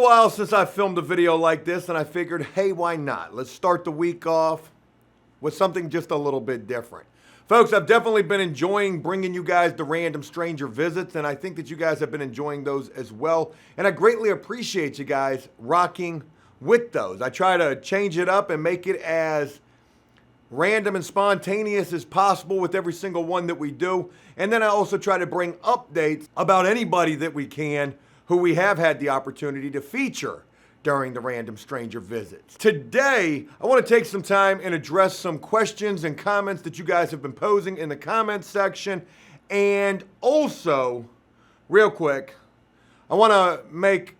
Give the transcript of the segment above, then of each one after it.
while since I filmed a video like this, and I figured, hey, why not? Let's start the week off with something just a little bit different. Folks, I've definitely been enjoying bringing you guys the random stranger visits, and I think that you guys have been enjoying those as well. And I greatly appreciate you guys rocking with those. I try to change it up and make it as random and spontaneous as possible with every single one that we do. And then I also try to bring updates about anybody that we can who we have had the opportunity to feature during the random stranger visits. Today, I want to take some time and address some questions and comments that you guys have been posing in the comments section. And also, real quick, I want to make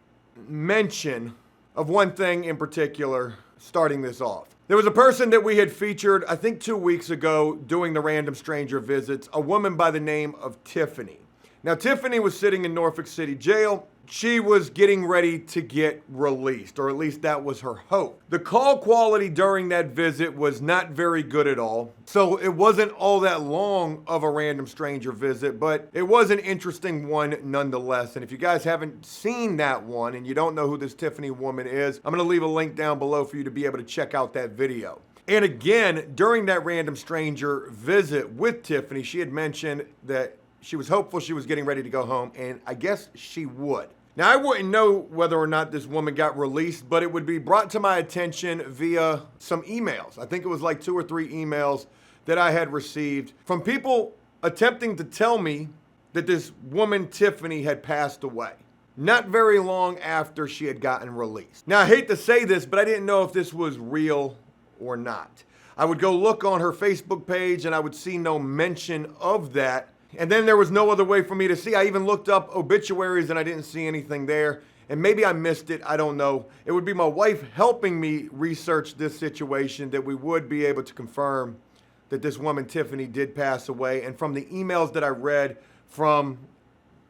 mention of one thing in particular starting this off. There was a person that we had featured, I think 2 weeks ago, doing the random stranger visits, a woman by the name of Tiffany. Now, Tiffany was sitting in Norfolk City Jail. She was getting ready to get released, or at least that was her hope. The call quality during that visit was not very good at all. So it wasn't all that long of a random stranger visit, but it was an interesting one nonetheless. And if you guys haven't seen that one and you don't know who this Tiffany woman is, I'm going to leave a link down below for you to be able to check out that video. And again, during that random stranger visit with Tiffany, she had mentioned that she was hopeful she was getting ready to go home, and I guess she would. Now, I wouldn't know whether or not this woman got released, but it would be brought to my attention via some emails. I think it was like 2 or 3 emails that I had received from people attempting to tell me that this woman, Tiffany, had passed away not very long after she had gotten released. Now, I hate to say this, but I didn't know if this was real or not. I would go look on her Facebook page and I would see no mention of that. And then there was no other way for me to see. I even looked up obituaries and I didn't see anything there. And maybe I missed it. I don't know. It would be my wife helping me research this situation that we would be able to confirm that this woman, Tiffany, did pass away. And from the emails that I read from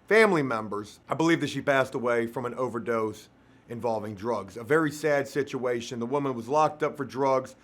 family members, I believe that she passed away from an overdose involving drugs. A very sad situation. The woman was locked up for drugs.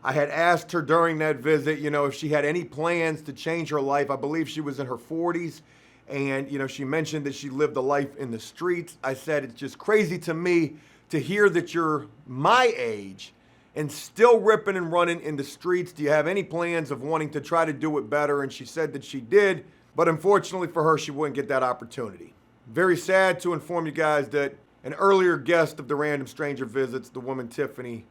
I had asked her during that visit, if she had any plans to change her life. I believe she was in her 40s. And, she mentioned that she lived a life in the streets. I said, it's just crazy to me to hear that you're my age and still ripping and running in the streets. Do you have any plans of wanting to try to do it better? And she said that she did. But unfortunately for her, she wouldn't get that opportunity. Very sad to inform you guys that an earlier guest of the Random Stranger Visits, the woman Tiffany,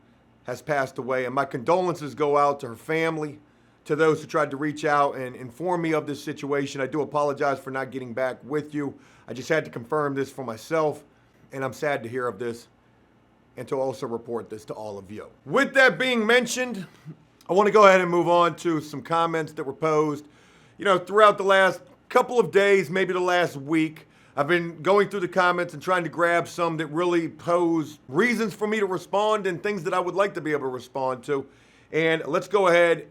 has passed away, and my condolences go out to her family, to those who tried to reach out and inform me of this situation. I do apologize for not getting back with you. I just had to confirm this for myself, and I'm sad to hear of this and to also report this to all of you. With that being mentioned, I want to go ahead and move on to some comments that were posed, throughout the last couple of days, maybe the last week. I've been going through the comments and trying to grab some that really pose reasons for me to respond and things that I would like to be able to respond to. And let's go ahead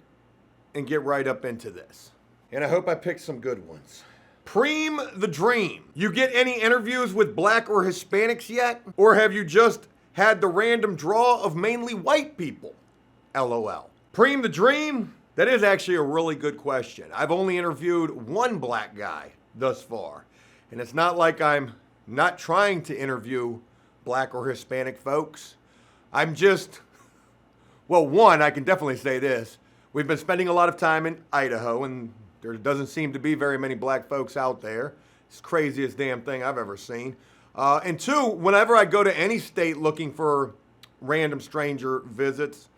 and get right up into this. And I hope I picked some good ones. Preem the Dream. You get any interviews with Black or Hispanics yet? Or have you just had the random draw of mainly white people? LOL. Preem the Dream? That is actually a really good question. I've only interviewed one black guy thus far. And it's not like I'm not trying to interview Black or Hispanic folks. I'm just, one, I can definitely say this. We've been spending a lot of time in Idaho, and there doesn't seem to be very many black folks out there. It's the craziest damn thing I've ever seen. And 2, whenever I go to any state looking for random stranger visits,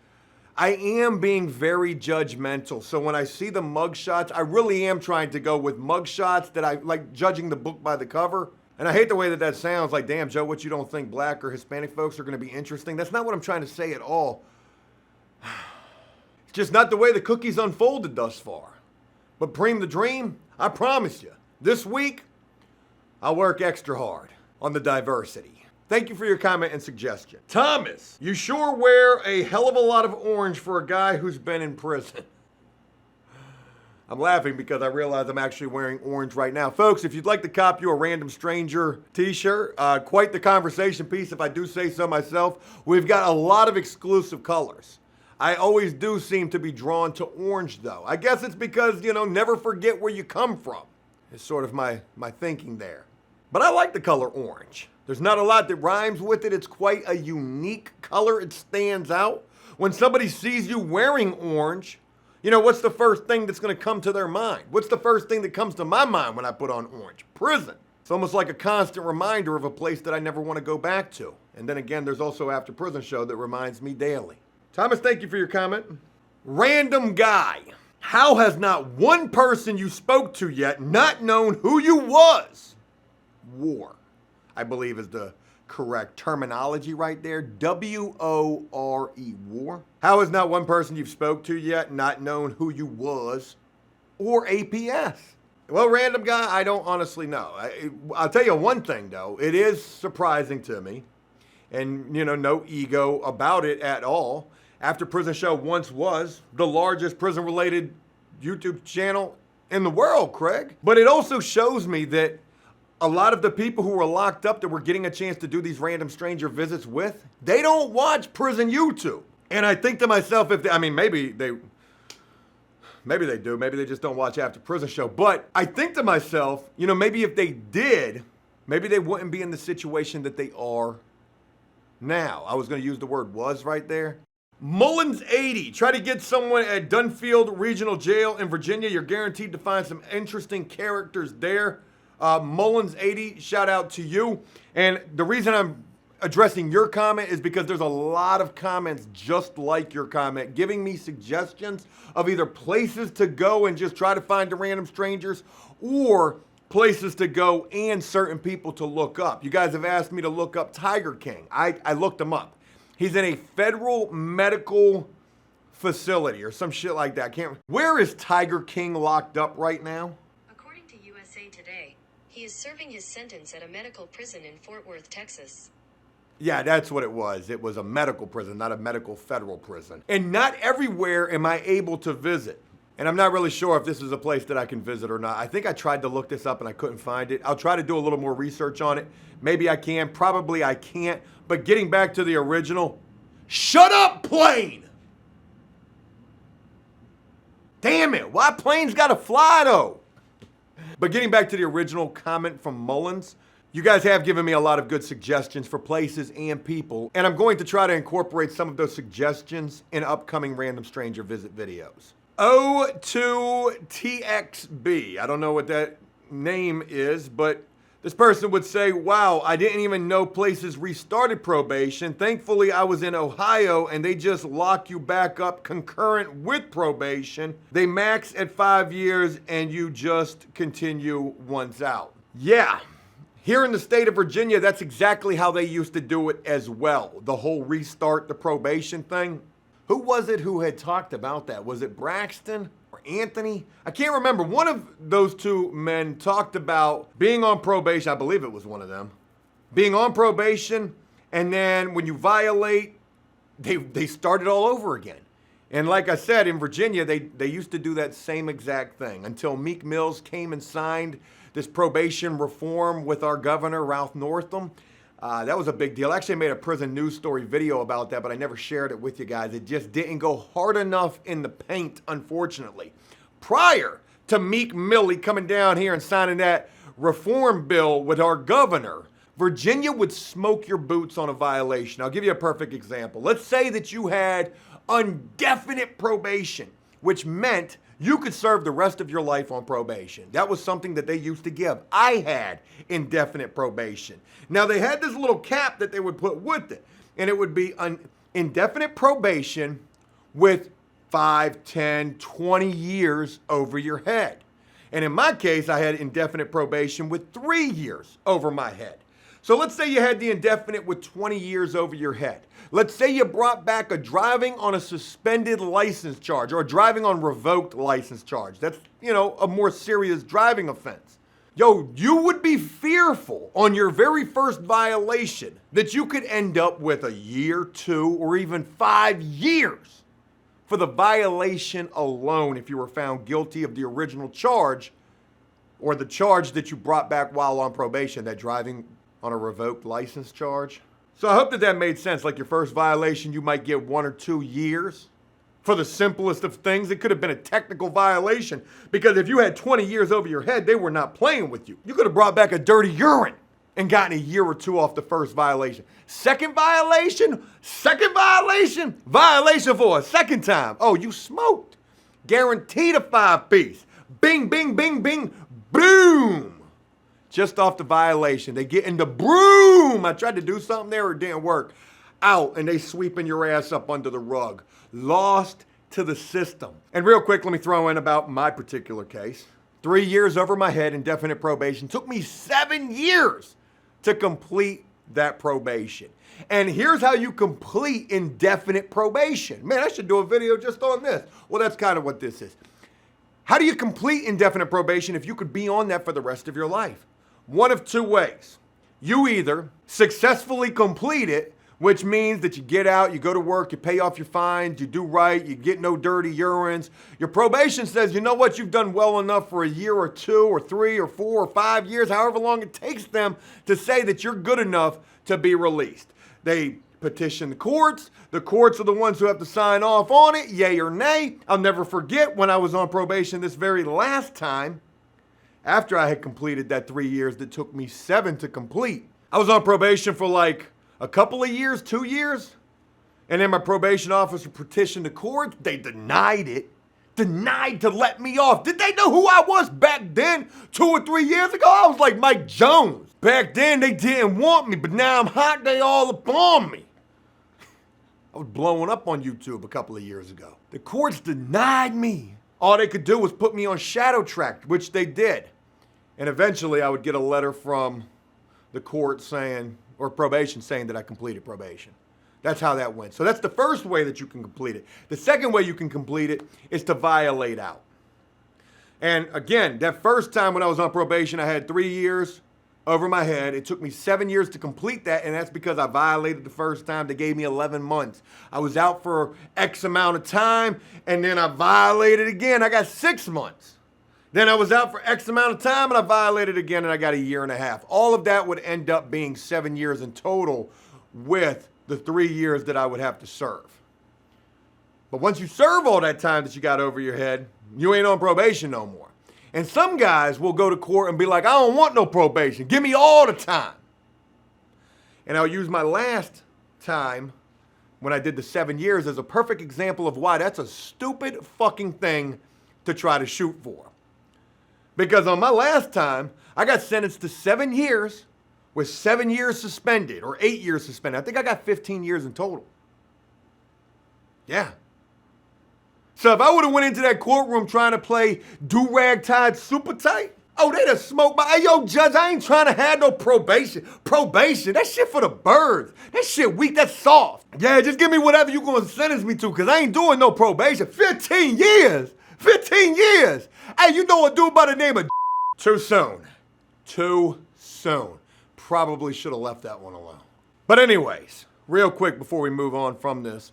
I am being very judgmental. So when I see the mugshots, I really am trying to go with mugshots that I like, judging the book by the cover. And I hate the way that sounds. Like, damn, Joe, what, you don't think Black or Hispanic folks are going to be interesting? That's not what I'm trying to say at all. It's just not the way the cookies unfolded thus far. But Preem the Dream, I promise you, this week, I'll work extra hard on the diversity. Thank you for your comment and suggestion. Thomas, you sure wear a hell of a lot of orange for a guy who's been in prison. I'm laughing because I realize I'm actually wearing orange right now. Folks, if you'd like to cop you a Random Stranger t-shirt, quite the conversation piece if I do say so myself. We've got a lot of exclusive colors. I always do seem to be drawn to orange though. I guess it's because, never forget where you come from. It's sort of my thinking there. But I like the color orange. There's not a lot that rhymes with it. It's quite a unique color. It stands out. When somebody sees you wearing orange, you know, what's the first thing that's going to come to their mind? What's the first thing that comes to my mind when I put on orange? Prison. It's almost like a constant reminder of a place that I never want to go back to. And then again, there's also After Prison Show that reminds me daily. Thomas, thank you for your comment. Random guy. How has not one person you spoke to yet not known who you was? War, I believe is the correct terminology right there. W-O-R-E, war. How has not one person you've spoke to yet not known who you was or APS? Well, random guy, I don't honestly know. I'll tell you one thing, though. It is surprising to me, and, you know, no ego about it at all. After Prison Show once was the largest prison-related YouTube channel in the world, Craig. But it also shows me that a lot of the people who were locked up that we're getting a chance to do these random stranger visits with, they don't watch prison YouTube. And I think to myself, maybe they do. Maybe they just don't watch After Prison Show. But I think to myself, you know, maybe if they did, maybe they wouldn't be in the situation that they are now. I was going to use the word was right there. Mullins 80, try to get someone at Dunfield Regional Jail in Virginia. You're guaranteed to find some interesting characters there. Mullins 80, shout out to you. And the reason I'm addressing your comment is because there's a lot of comments just like your comment giving me suggestions of either places to go and just try to find the random strangers or places to go and certain people to look up. You guys have asked me to look up Tiger King. I looked him up. He's in a federal medical facility or some shit like that. Where is Tiger King locked up right now? According to USA Today, he is serving his sentence at a medical prison in Fort Worth, Texas. Yeah, that's what it was. It was a medical prison, not a medical federal prison. And not everywhere am I able to visit. And I'm not really sure if this is a place that I can visit or not. I think I tried to look this up and I couldn't find it. I'll try to do a little more research on it. Maybe I can, probably I can't. But getting back to the original, shut up, plane! Damn it, why planes gotta fly though? But getting back to the original comment from Mullins, you guys have given me a lot of good suggestions for places and people, and I'm going to try to incorporate some of those suggestions in upcoming Random Stranger Visit videos. O2TXB, I don't know what that name is, but this person would say, wow, I didn't even know places restarted probation. Thankfully, I was in Ohio and they just lock you back up concurrent with probation. They max at 5 years and you just continue once out. Yeah, here in the state of Virginia, that's exactly how they used to do it as well. The whole restart the probation thing. Who was it who had talked about that? Was it Braxton? Anthony? I can't remember. One of those two men talked about being on probation. I believe it was one of them. Being on probation, and then when you violate, they start it all over again. And like I said, in Virginia, they used to do that same exact thing until Meek Mills came and signed this probation reform with our governor, Ralph Northam. That was a big deal. I actually made a prison news story video about that, but I never shared it with you guys. It just didn't go hard enough in the paint, unfortunately. Prior to Meek Millie coming down here and signing that reform bill with our governor, Virginia would smoke your boots on a violation. I'll give you a perfect example. Let's say that you had indefinite probation, which meant you could serve the rest of your life on probation. That was something that they used to give. I had indefinite probation. Now, they had this little cap that they would put with it, and it would be an indefinite probation with 5, 10, 20 years over your head. And in my case, I had indefinite probation with 3 years over my head. So let's say you had the indefinite with 20 years over your head. Let's say you brought back a driving on a suspended license charge or a driving on revoked license charge. That's, a more serious driving offense. Yo, you would be fearful on your very first violation that you could end up with a year, 2, or even 5 years for the violation alone if you were found guilty of the original charge or the charge that you brought back while on probation, that driving on a revoked license charge. So I hope that made sense. Like your first violation, you might get 1 or 2 years. For the simplest of things, it could have been a technical violation because if you had 20 years over your head, they were not playing with you. You could have brought back a dirty urine. and gotten a year or two off the first violation. Second violation for a second time. Oh, you smoked. Guaranteed a 5-piece. Bing, bing, bing, bing, boom. Just off the violation. They get in the broom. I tried to do something there, it didn't work. Out, and they sweeping your ass up under the rug. Lost to the system. And real quick, let me throw in about my particular case. 3 years over my head, indefinite probation. Took me 7 years to complete that probation. And here's how you complete indefinite probation. Man, I should do a video just on this. Well, that's kind of what this is. How do you complete indefinite probation if you could be on that for the rest of your life? One of two ways. You either successfully complete it, which means that you get out, you go to work, you pay off your fines, you do right, you get no dirty urines. Your probation says, you know what, you've done well enough for a year or 2 or 3 or 4 or 5 years, however long it takes them to say that you're good enough to be released. They petition the courts are the ones who have to sign off on it, yay or nay. I'll never forget when I was on probation this very last time, after I had completed that 3 years that took me 7 to complete. I was on probation for like a couple of years, 2 years, and then my probation officer petitioned the court. They denied it, denied to let me off. Did they know who I was back then, 2 or 3 years ago? I was like Mike Jones. Back then, they didn't want me, but now I'm hot, they all up on me. I was blowing up on YouTube a couple of years ago. The courts denied me. All they could do was put me on shadow track, which they did. And eventually, I would get a letter from the court saying, or probation saying that I completed probation. That's how that went. So that's the first way that you can complete it. The second way you can complete it is to violate out. And again, that first time when I was on probation, I had 3 years over my head. It took me 7 years to complete that, and that's because I violated the first time. They gave me 11 months. I was out for X amount of time, and then I violated again. I got 6 months. Then I was out for X amount of time, and I violated again, and I got a year and a half. All of that would end up being 7 years in total with the 3 years that I would have to serve. But once you serve all that time that you got over your head, you ain't on probation no more. And some guys will go to court and be like, I don't want no probation. Give me all the time. And I'll use my last time when I did the 7 years as a perfect example of why that's a stupid fucking thing to try to shoot for. Because on my last time, I got sentenced to 7 years with 7 years suspended or 8 years suspended. I think I got 15 years in total. Yeah. So if I would have went into that courtroom trying to play do-rag tied super tight, oh, they'd have smoked my, hey, yo, judge, I ain't trying to have no probation. Probation, that shit for the birds. That shit weak, that's soft. Yeah, just give me whatever you gonna sentence me to, because I ain't doing no probation. 15 years. 15 years. Hey, you know a dude by the name of Too soon. Too soon. Probably should have left that one alone. But anyways, real quick before we move on from this,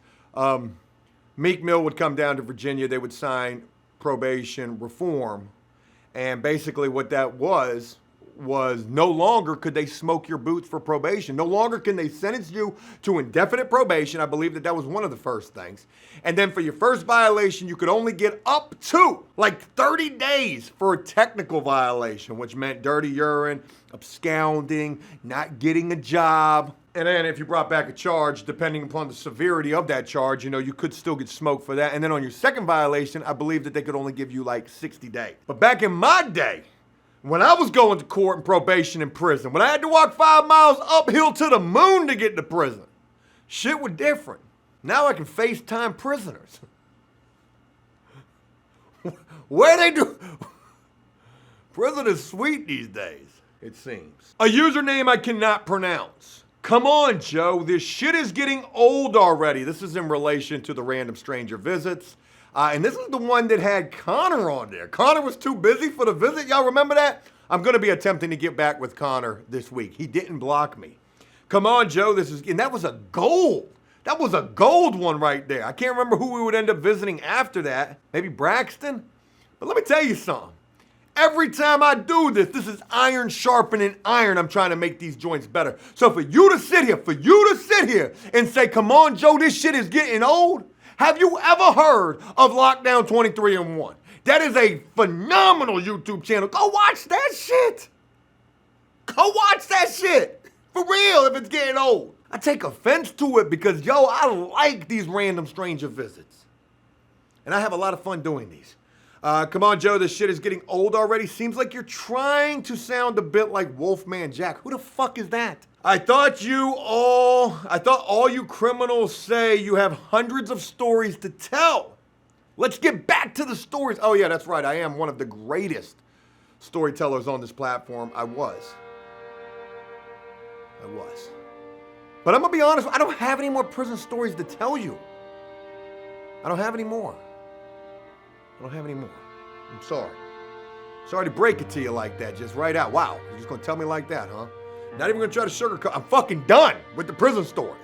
Meek Mill would come down to Virginia. They would sign probation reform. And basically what that was no longer could they smoke your boots for probation. No longer can they sentence you to indefinite probation. I believe that was one of the first things. And then for your first violation, you could only get up to like 30 days for a technical violation, which meant dirty urine, absconding, not getting a job. And then if you brought back a charge, depending upon the severity of that charge, you could still get smoked for that. And then on your second violation, I believe that they could only give you like 60 days. But back in my day, when I was going to court and probation in prison, when I had to walk 5 miles uphill to the moon to get to prison, shit was different. Now I can FaceTime prisoners. Where they do? Prison is sweet these days, it seems. A username I cannot pronounce. Come on, Joe, this shit is getting old already. This is in relation to the random stranger visits. And this is the one that had Connor on there. Connor was too busy for the visit. Y'all remember that? I'm going to be attempting to get back with Connor this week. He didn't block me. Come on, Joe, and that was a gold. That was a gold one right there. I can't remember who we would end up visiting after that. Maybe Braxton? But let me tell you something. Every time I do this, this is iron sharpening iron. I'm trying to make these joints better. So for you to sit here and say, come on, Joe, this shit is getting old. Have you ever heard of Lockdown 23-1? That is a phenomenal YouTube channel. Go watch that shit. Go watch that shit. For real, if it's getting old. I take offense to it because, yo, I like these random stranger visits. And I have a lot of fun doing these. Come on, Joe, this shit is getting old already. Seems like you're trying to sound a bit like Wolfman Jack. Who the fuck is that? I thought all you criminals say you have hundreds of stories to tell. Let's get back to the stories. Oh yeah, that's right. I am one of the greatest storytellers on this platform. I was. But I'm gonna be honest, I don't have any more prison stories to tell you. I don't have any more. I'm sorry. Sorry to break it to you like that, just right out. Wow, you're just gonna tell me like that, huh? Not even gonna try to sugarcoat. I'm fucking done with the prison stories.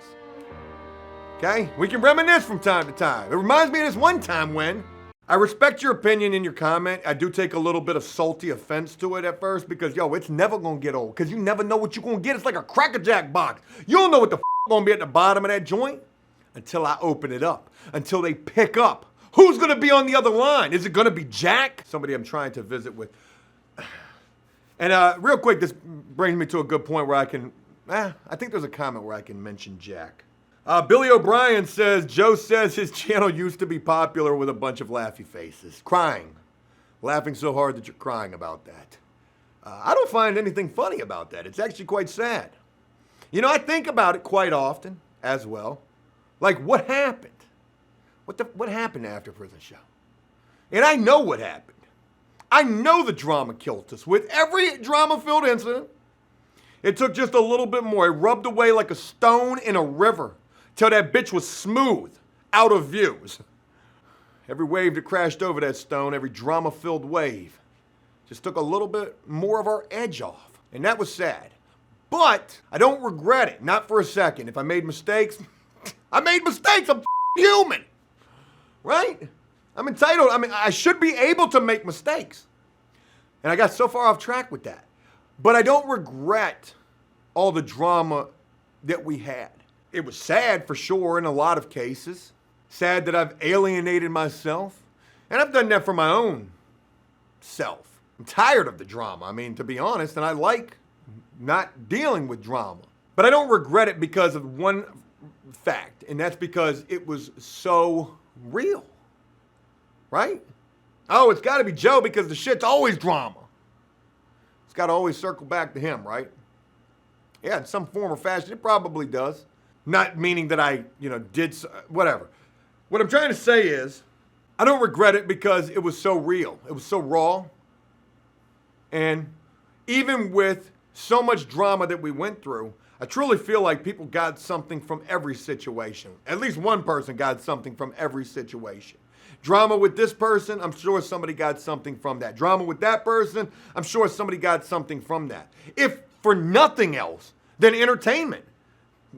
Okay? We can reminisce from time to time. It reminds me of this one time when I respect your opinion in your comment. I do take a little bit of salty offense to it at first because, yo, it's never gonna get old because you never know what you're gonna get. It's like a Cracker Jack box. You don't know what the gonna be at the bottom of that joint until I open it up, until they pick up. Who's gonna be on the other line? Is it gonna be Jack? Somebody I'm trying to visit with. And real quick, this brings me to a good point where I can, I think there's a comment where I can mention Jack. Billy O'Brien says, Joe says his channel used to be popular with a bunch of laughy faces. Crying. Laughing so hard that you're crying about that. I don't find anything funny about that. It's actually quite sad. You know, I think about it quite often as well. Like, what happened? What happened after Prison Show? And I know what happened. I know the drama killed us. With every drama-filled incident, it took just a little bit more. It rubbed away like a stone in a river till that bitch was smooth, out of views. Every wave that crashed over that stone, every drama-filled wave, just took a little bit more of our edge off. And that was sad. But I don't regret it, not for a second. If I made mistakes, I made mistakes. I'm human, right? I'm entitled. I mean, I should be able to make mistakes. And I got so far off track with that. But I don't regret all the drama that we had. It was sad for sure in a lot of cases. Sad that I've alienated myself. And I've done that for my own self. I'm tired of the drama, I mean, to be honest, and I like not dealing with drama. But I don't regret it because of one fact, and that's because it was so real. Right? Oh, it's got to be Joe because the shit's always drama. It's got to always circle back to him, right? Yeah, in some form or fashion, it probably does. Not meaning that I, did, whatever. What I'm trying to say is, I don't regret it because it was so real. It was so raw. And even with so much drama that we went through, I truly feel like people got something from every situation. At least one person got something from every situation. Drama with this person, I'm sure somebody got something from that. Drama with that person, I'm sure somebody got something from that. If for nothing else than entertainment.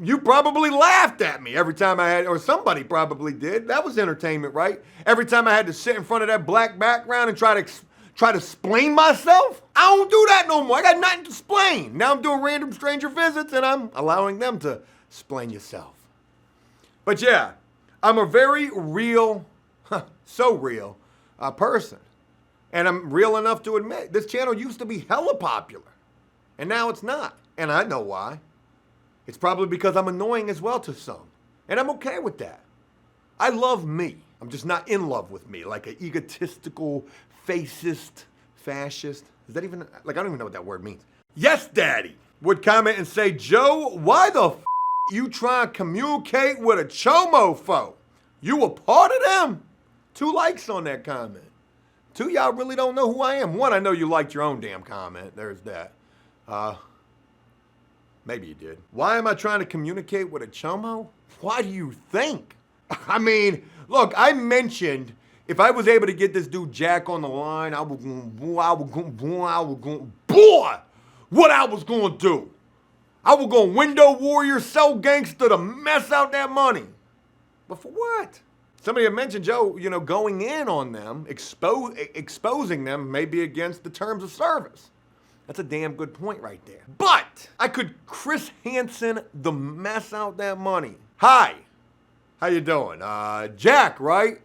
You probably laughed at me every time I had, or somebody probably did. That was entertainment, right? Every time I had to sit in front of that black background and try to explain myself. I don't do that no more. I got nothing to explain. Now I'm doing random stranger visits and I'm allowing them to explain yourself. But yeah, I'm a very real, so real person. And I'm real enough to admit this channel used to be hella popular. And now it's not. And I know why. It's probably because I'm annoying as well to some. And I'm okay with that. I love me. I'm just not in love with me, like an egotistical, fascist, fascist. Is that even, I don't even know what that word means. Yes, Daddy would comment and say, Joe, why the you try to communicate with a chomofo? You a part of them? 2 likes on that comment. 2, y'all really don't know who I am. 1, I know you liked your own damn comment. There's that. Maybe you did. Why am I trying to communicate with a chomo? Why do you think? I mean, look, I mentioned if I was able to get this dude Jack on the line, I was going, boy, what I was going to do. I was going window warrior, so gangster to mess out that money. But for what? Somebody had mentioned, Joe, going in on them, exposing them may be against the terms of service. That's a damn good point right there. But I could Chris Hansen the mess out that money. Hi, how you doing? Jack, right?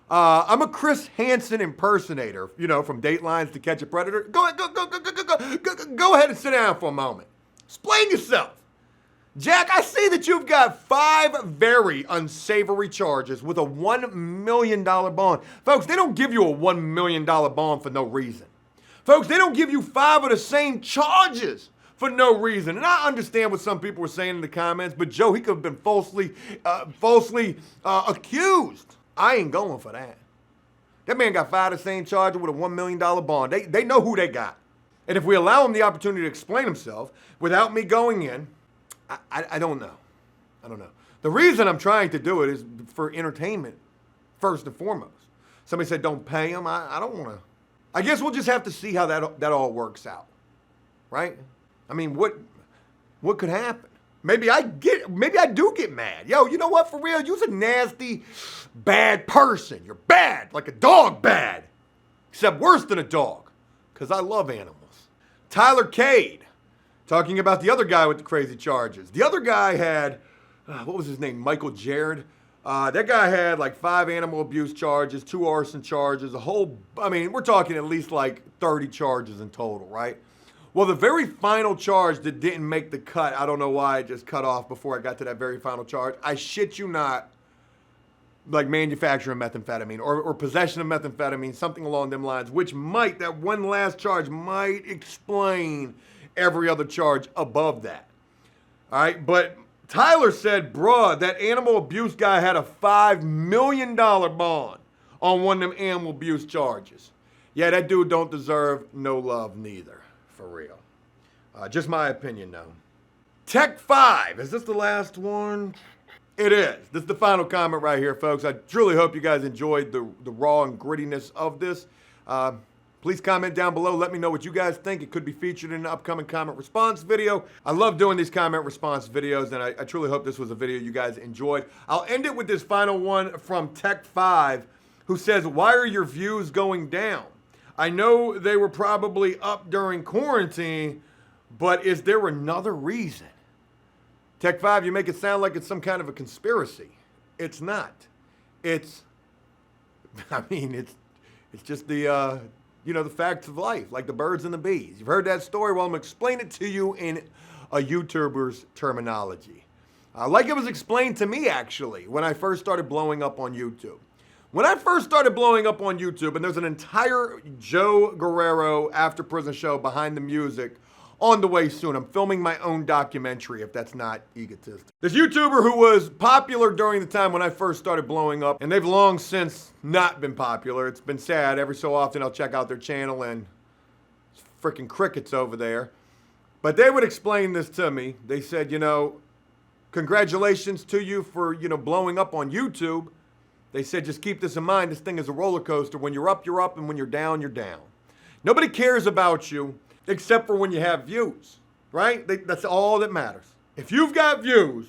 I'm a Chris Hansen impersonator, from Datelines to Catch a Predator. Go. Go ahead and sit down for a moment. Explain yourself. Jack, I see that you've got 5 very unsavory charges with a $1 million bond. Folks, they don't give you a $1 million bond for no reason. Folks, they don't give you 5 of the same charges for no reason. And I understand what some people were saying in the comments, but Joe, he could have been falsely accused. I ain't going for that. That man got 5 of the same charges with a $1 million bond. They know who they got. And if we allow him the opportunity to explain himself without me going in, I don't know. I don't know. The reason I'm trying to do it is for entertainment, first and foremost. Somebody said don't pay him. I don't want to. I guess we'll just have to see how that all works out, right? I mean, what could happen? Maybe I do get mad. Yo, you know what? For real, you're a nasty, bad person. You're bad, like a dog bad, except worse than a dog, because I love animals. Tyler Cade, talking about the other guy with the crazy charges. The other guy had, what was his name? Michael Jared. That guy had like 5 animal abuse charges, 2 arson charges, we're talking at least like 30 charges in total, right? Well, the very final charge that didn't make the cut, I don't know why it just cut off before I got to that very final charge. I shit you not, like manufacturing methamphetamine or possession of methamphetamine, something along them lines, which that one last charge might explain every other charge above that. All right, but Tyler said, bruh, that animal abuse guy had a $5 million bond on one of them animal abuse charges. Yeah, that dude don't deserve no love neither, for real. Just my opinion, though. Tech 5, is this the last one? It is. This is the final comment right here, folks. I truly hope you guys enjoyed the raw and grittiness of this. Please comment down below. Let me know what you guys think. It could be featured in an upcoming comment response video. I love doing these comment response videos, and I truly hope this was a video you guys enjoyed. I'll end it with this final one from Tech 5, who says, why are your views going down? I know they were probably up during quarantine, but is there another reason? Tech 5, you make it sound like it's some kind of a conspiracy. It's not. It's just the, the facts of life, like the birds and the bees. You've heard that story. Well, I'm going to explain it to you in a YouTuber's terminology. Like it was explained to me, actually, when I first started blowing up on YouTube. When I first started blowing up on YouTube, and there's an entire Joe Guerrero After Prison Show behind the music on the way soon. I'm filming my own documentary, if that's not egotistic. This YouTuber who was popular during the time when I first started blowing up, and they've long since not been popular. It's been sad. Every so often I'll check out their channel and it's freaking crickets over there. But they would explain this to me. They said, congratulations to you for, blowing up on YouTube. They said, just keep this in mind. This thing is a roller coaster. When you're up, you're up. And when you're down, you're down. Nobody cares about you except for when you have views, right? That's all that matters. If you've got views,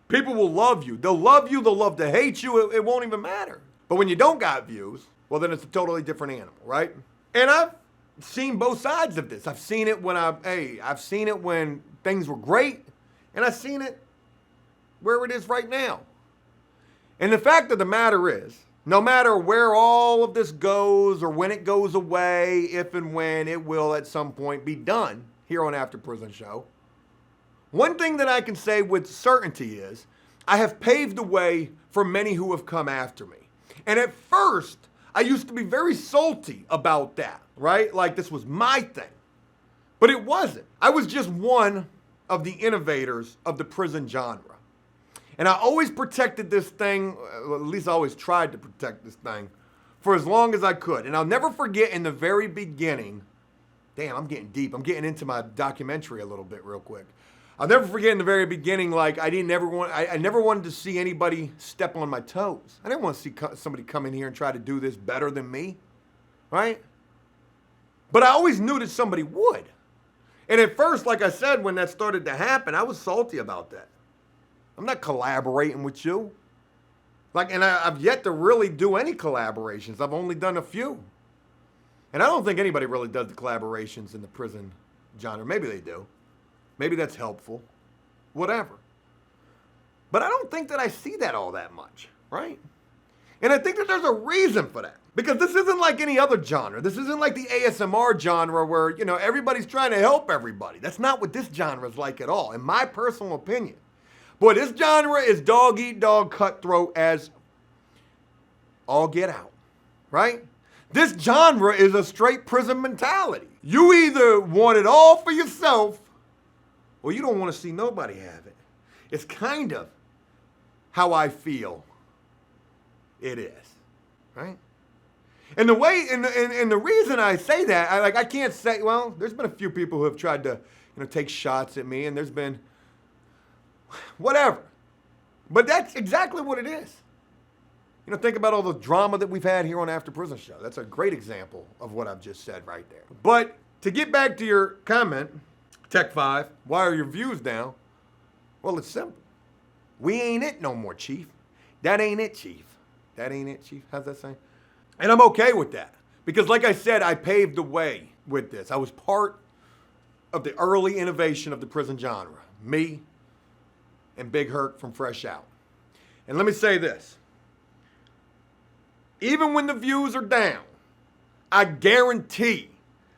people will love you. They'll love you. They'll love to hate you. It won't even matter. But when you don't got views, well, then it's a totally different animal, right? And I've seen both sides of this. I've seen it I've seen it when things were great, and I've seen it where it is right now. And the fact of the matter is, no matter where all of this goes or when it goes away, if and when it will at some point be done here on After Prison Show, one thing that I can say with certainty is I have paved the way for many who have come after me. And at first, I used to be very salty about that, right? Like this was my thing. But it wasn't. I was just one of the innovators of the prison genre. And I always protected this thing, at least I always tried to protect this thing, for as long as I could. And I'll never forget in the very beginning, damn, I'm getting deep. I'm getting into my documentary a little bit real quick. I'll never forget in the very beginning, like I never wanted to see anybody step on my toes. I didn't want to see somebody come in here and try to do this better than me, right? But I always knew that somebody would. And at first, like I said, when that started to happen, I was salty about that. I'm not collaborating with you. And I've yet to really do any collaborations. I've only done a few. And I don't think anybody really does the collaborations in the prison genre. Maybe they do. Maybe that's helpful. Whatever. But I don't think that I see that all that much, right? And I think that there's a reason for that. Because this isn't like any other genre. This isn't like the ASMR genre where, you know, everybody's trying to help everybody. That's not what this genre is like at all, in my personal opinion. Boy, this genre is dog eat dog cutthroat as all get out, right? This genre is a straight prison mentality. You either want it all for yourself or you don't want to see nobody have it. It's kind of how I feel it is, right? And the way, and the reason I say that, I can't say, well, there's been a few people who have tried to, take shots at me, and there's been whatever. But that's exactly what it is. Think about all the drama that we've had here on After Prison Show. That's a great example of what I've just said right there. But to get back to your comment, Tech 5, why are your views down? Well, it's simple. We ain't it no more, Chief. That ain't it, Chief. That ain't it, Chief. How's that saying? And I'm okay with that. Because like I said, I paved the way with this. I was part of the early innovation of the prison genre. Me and Big Herc from Fresh Out. And let me say this. Even when the views are down, I guarantee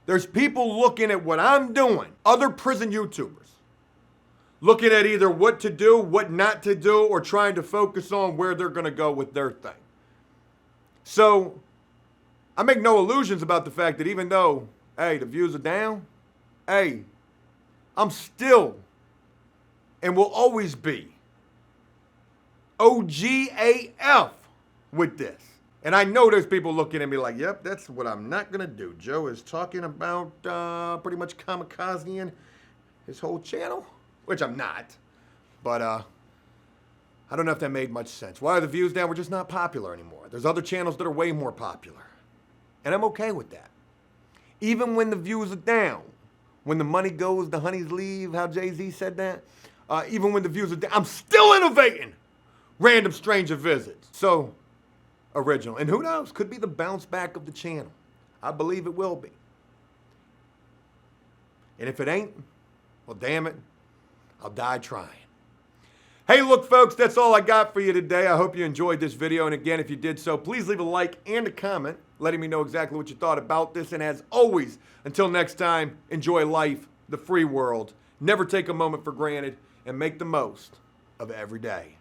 there's people looking at what I'm doing, other prison YouTubers, looking at either what to do, what not to do, or trying to focus on where they're going to go with their thing. So I make no illusions about the fact that even though, hey, the views are down, hey, I'm still and will always be OGAF with this. And I know there's people looking at me like, yep, that's what I'm not going to do. Joe is talking about pretty much kamikazeing his whole channel, which I'm not. But I don't know if that made much sense. Why are the views down? We're just not popular anymore. There's other channels that are way more popular. And I'm okay with that. Even when the views are down, when the money goes, the honeys leave, how Jay-Z said that. Even when the views are down, I'm still innovating. Random stranger visits. So original. And who knows? Could be the bounce back of the channel. I believe it will be. And if it ain't, well, damn it, I'll die trying. Hey, look, folks, that's all I got for you today. I hope you enjoyed this video. And again, if you did so, please leave a like and a comment letting me know exactly what you thought about this. And as always, until next time, enjoy life, the free world. Never take a moment for granted, and make the most of every day.